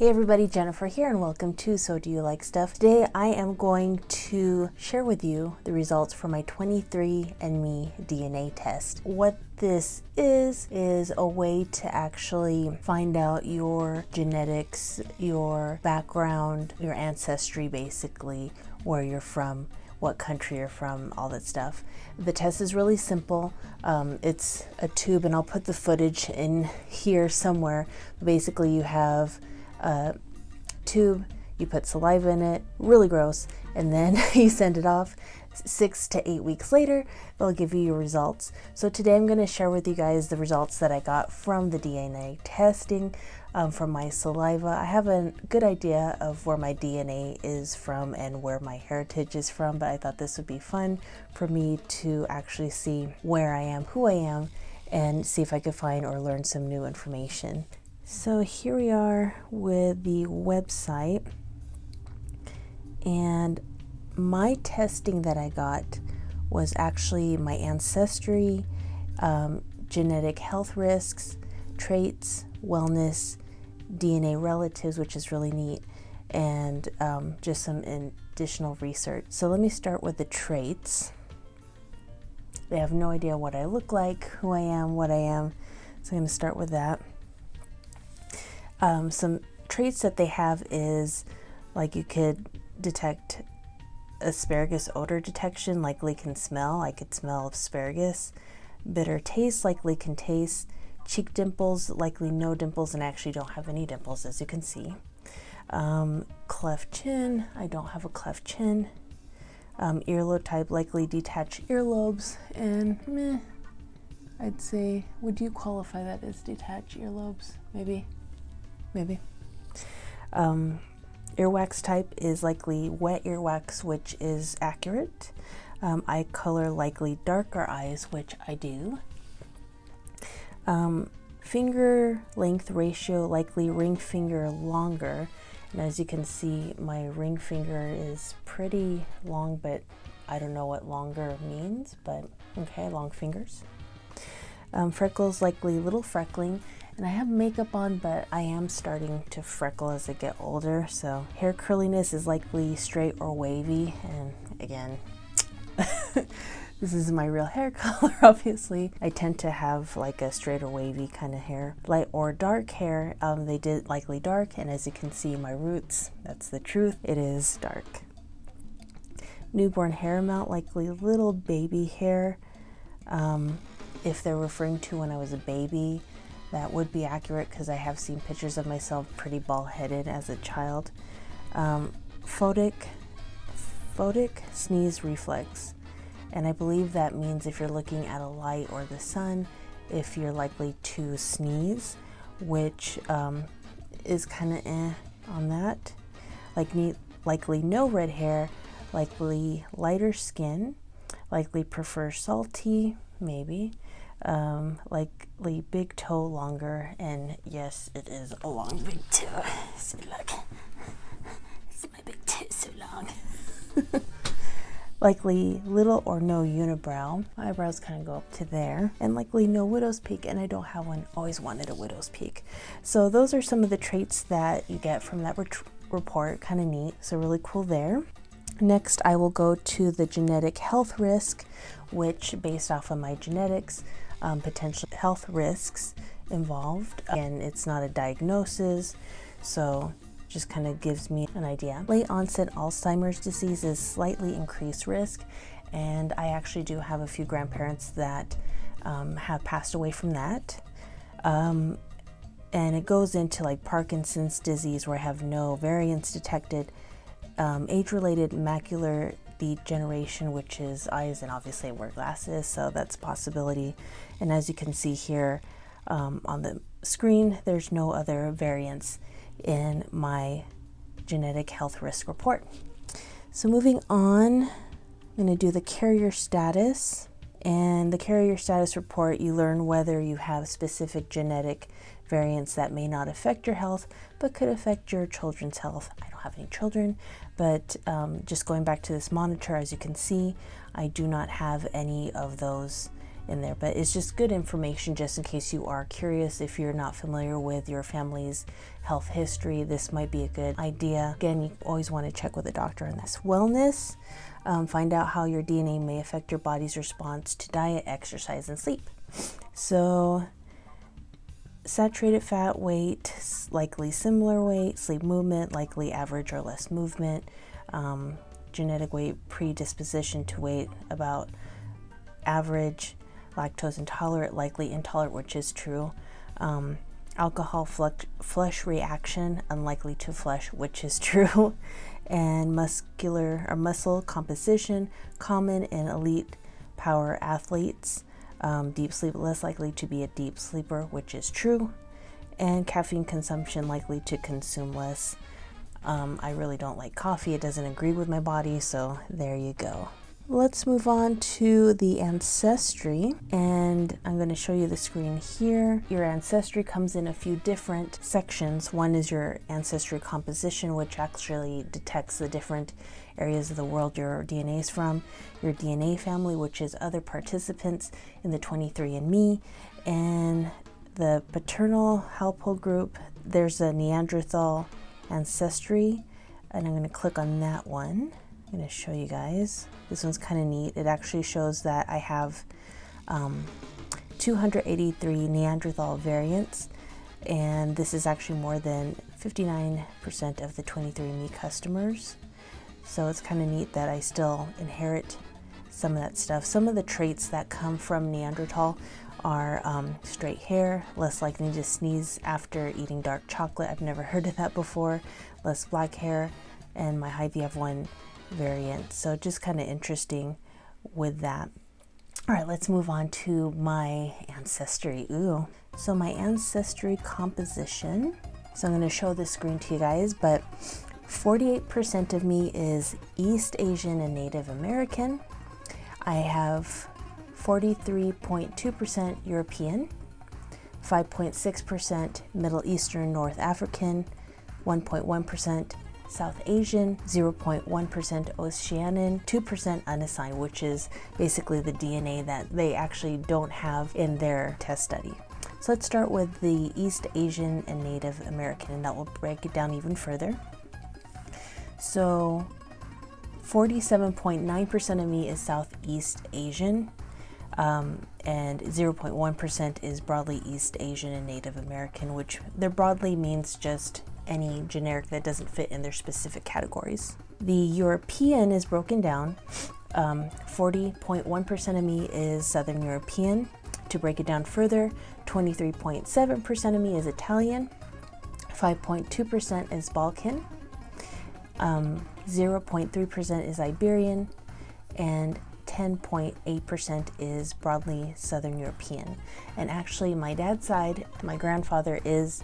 Hey everybody, Jennifer here and welcome to So Do You Like Stuff. Today I am going to share with you the results for my 23andMe DNA test. What this is a way to actually find out your genetics, your background, your ancestry basically, where you're from, what country you're from, all that stuff. The test is really simple. It's a tube, and I'll put the footage in here somewhere. Basically you have a tube, you put saliva in it, really gross, and then you send it off. 6 to 8 weeks later, they'll give you your results. So today I'm going to share with you guys the results that I got from the DNA testing from my saliva. I have a good idea of where my DNA is from and where my heritage is from, but I thought this would be fun for me to actually see where I am, who I am, and see if I could find or learn some new information. So here we are with the website, and my testing that I got was actually my ancestry, genetic health risks, traits, wellness, DNA relatives, which is really neat, and just some additional research. So let me start with the traits. They have no idea what I look like, who I am, what I am, so I'm going to start with that. Some traits that they have is, like, you could detect asparagus odor detection, likely can smell. I could smell asparagus. Bitter taste, likely can taste. Cheek dimples, likely no dimples, and I actually don't have any dimples, as you can see. Cleft chin, I don't have a cleft chin. Earlobe type, likely detached earlobes, and meh, I'd say, would you qualify that as detached earlobes? Maybe. Earwax type is likely wet earwax, which is accurate. Eye color, likely darker eyes, which I do. Finger length ratio, likely ring finger longer. And as you can see, my ring finger is pretty long, but I don't know what longer means, but okay, long fingers. Freckles, likely little freckling. And I have makeup on, but I am starting to freckle as I get older. So hair curliness is likely straight or wavy. And again, this is my real hair color, obviously. I tend to have like a straight or wavy kind of hair. Light or dark hair, they did likely dark. And as you can see, my roots, that's the truth, it is dark. Newborn hair amount, likely little baby hair. If they're referring to when I was a baby, that would be accurate because I have seen pictures of myself pretty bald-headed as a child. Photic sneeze reflex. And I believe that means if you're looking at a light or the sun, if you're likely to sneeze, which is kind of on that. Likely no red hair, likely lighter skin, likely prefer salty, maybe. Likely big toe longer, and yes, it is a long big toe. So look, it's my big toe so long. Likely little or no unibrow. My eyebrows kind of go up to there. And likely no widow's peak, and I don't have one. Always wanted a widow's peak. So those are some of the traits that you get from that report. Kind of neat, so really cool there. Next, I will go to the genetic health risk, which based off of my genetics, potential health risks involved. Again, it's not a diagnosis, so just kind of gives me an idea. Late onset Alzheimer's disease is slightly increased risk, and I actually do have a few grandparents that have passed away from that. And it goes into like Parkinson's disease, where I have no variants detected. Age-related macular degeneration, which is eyes, and obviously I wear glasses, so that's a possibility. And as you can see here on the screen, there's no other variants in my genetic health risk report. So moving on, I'm going to do the carrier status. And the carrier status report, you learn whether you have specific genetic variants that may not affect your health, but could affect your children's health. I don't have any children, but just going back to this monitor, as you can see, I do not have any of those in there, but it's just good information just in case you are curious. If you're not familiar with your family's health history, this might be a good idea. Again, you always want to check with a doctor on this. Wellness, find out how your DNA may affect your body's response to diet, exercise, and sleep. So saturated fat, weight, likely similar weight, sleep, movement, likely average or less movement, genetic weight, predisposition to weight, about average, lactose intolerant, likely intolerant, which is true, alcohol flush reaction, unlikely to flush, which is true, and muscular or muscle composition, common in elite power athletes, deep sleep, less likely to be a deep sleeper, which is true, and caffeine consumption, likely to consume less. I really don't like coffee. It doesn't agree with my body, so there you go. Let's move on to the ancestry, and I'm going to show you the screen here. Your ancestry comes in a few different sections. One is your ancestry composition, which actually detects the different areas of the world your DNA is from. Your DNA family, which is other participants in the 23andMe, and the paternal household group. There's a Neanderthal ancestry, and I'm going to click on that one. I'm going to show you guys. This one's kind of neat. It actually shows that I have 283 Neanderthal variants, and this is actually more than 59% of the 23andMe customers. So it's kind of neat that I still inherit some of that stuff. Some of the traits that come from Neanderthal are straight hair, less likely to sneeze after eating dark chocolate. I've never heard of that before. Less black hair, and my height, you have one variant. So just kind of interesting with that. All right, let's move on to my ancestry. Ooh. So my ancestry composition. So I'm going to show this screen to you guys, but 48% of me is East Asian and Native American. I have 43.2% European, 5.6% Middle Eastern North African, 1.1% South Asian, 0.1% Oceanian, 2% unassigned, which is basically the DNA that they actually don't have in their test study. So let's start with the East Asian and Native American, and that will break it down even further. So 47.9% of me is Southeast Asian, and 0.1% is broadly East Asian and Native American, which their broadly means just any generic that doesn't fit in their specific categories. The European is broken down. 40.1% of me is Southern European. To break it down further, 23.7% of me is Italian, 5.2% is Balkan, 0.3% is Iberian, and 10.8% is broadly Southern European. And actually my dad's side, my grandfather his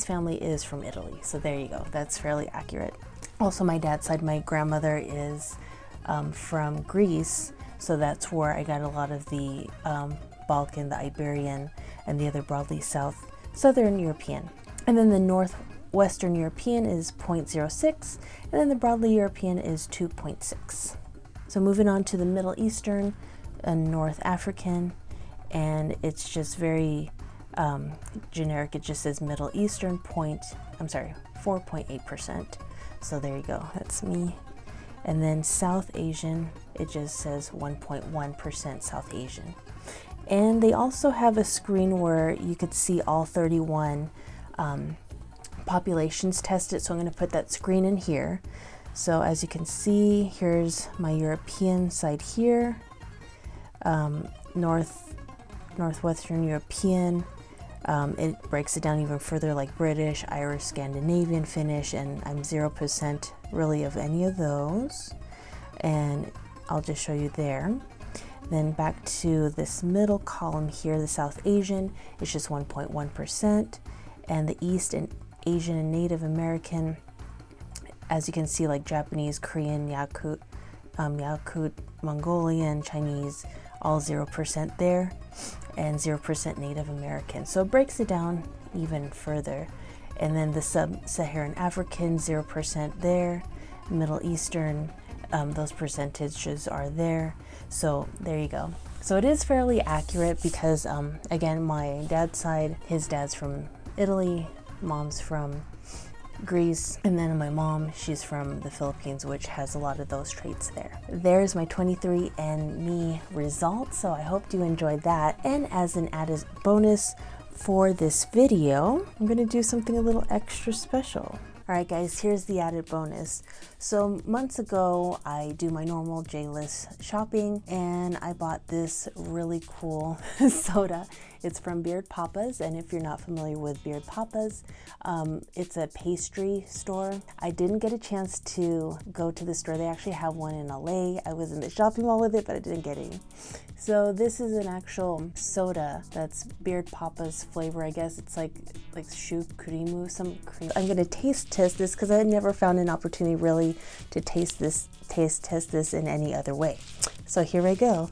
family is from Italy. So there you go, that's fairly accurate. Also my dad's side, my grandmother is from Greece. So that's where I got a lot of the Balkan, the Iberian, and the other broadly Southern European. And then the Northwestern European is 0.06, and then the broadly European is 2.6. So moving on to the Middle Eastern and North African, and it's just very generic. It just says Middle Eastern 4.8%. So there you go, that's me. And then South Asian, it just says 1.1% South Asian. And they also have a screen where you could see all 31 populations tested. So I'm going to put that screen in here. So as you can see, here's my European side here, Northwestern European. It breaks it down even further, like British, Irish, Scandinavian, Finnish, and I'm 0% really of any of those. And I'll just show you there. Then back to this middle column here, the South Asian, it's just 1.1%. And the East and Asian and Native American, as you can see, like Japanese, Korean, Yakut, Mongolian, Chinese, all 0% there, and 0% Native American. So it breaks it down even further. And then the Sub-Saharan African, 0% there, Middle Eastern, those percentages are there. So there you go. So it is fairly accurate because again, my dad's side, his dad's from Italy, mom's from Greece, and then my mom, she's from the Philippines, which has a lot of those traits there. There's my 23andMe results, so I hope you enjoyed that. And as an added bonus for this video, I'm gonna do something a little extra special. All right guys, here's the added bonus. So months ago, I do my normal J-list shopping and I bought this really cool soda. It's from Beard Papa's, and if you're not familiar with Beard Papa's, it's a pastry store. I didn't get a chance to go to the store. They actually have one in LA. I was in the shopping mall with it, but I didn't get any. So this is an actual soda that's Beard Papa's flavor, I guess. It's like choux cream, some cream. I'm gonna taste test this because I never found an opportunity really to taste test this in any other way. So here I go.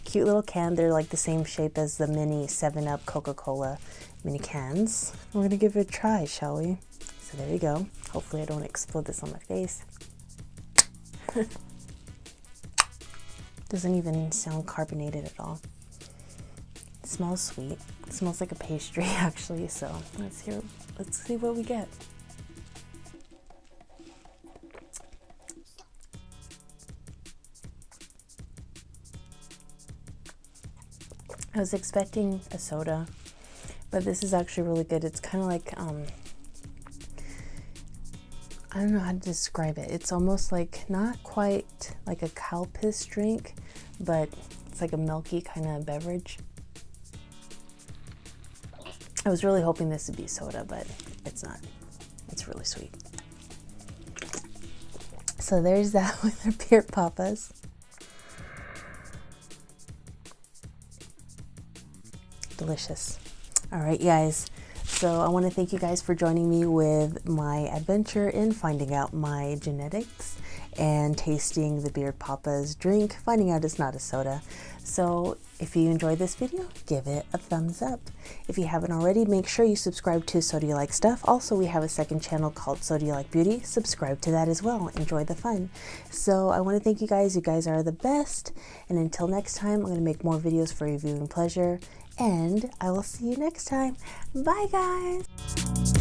Cute little can. They're like the same shape as the mini 7-Up Coca-Cola mini cans. We're gonna give it a try, shall we? So there you go. Hopefully I don't explode this on my face. Doesn't even sound carbonated at all. It smells sweet. It smells like a pastry actually, so let's see what we get. I was expecting a soda, but this is actually really good. It's kind of like, I don't know how to describe it. It's almost like, not quite like a cow piss drink, but it's like a milky kind of beverage. I was really hoping this would be soda, but it's not. It's really sweet. So there's that with the Beard Papa's. Delicious. All right, guys. So I want to thank you guys for joining me with my adventure in finding out my genetics and tasting the Beard Papa's drink, finding out it's not a soda. So if you enjoyed this video, give it a thumbs up. If you haven't already, make sure you subscribe to So Do You Like Stuff. Also, we have a second channel called So Do You Like Beauty. Subscribe to that as well. Enjoy the fun. So I want to thank you guys. You guys are the best. And until next time, I'm going to make more videos for your viewing pleasure. And I will see you next time. Bye, guys.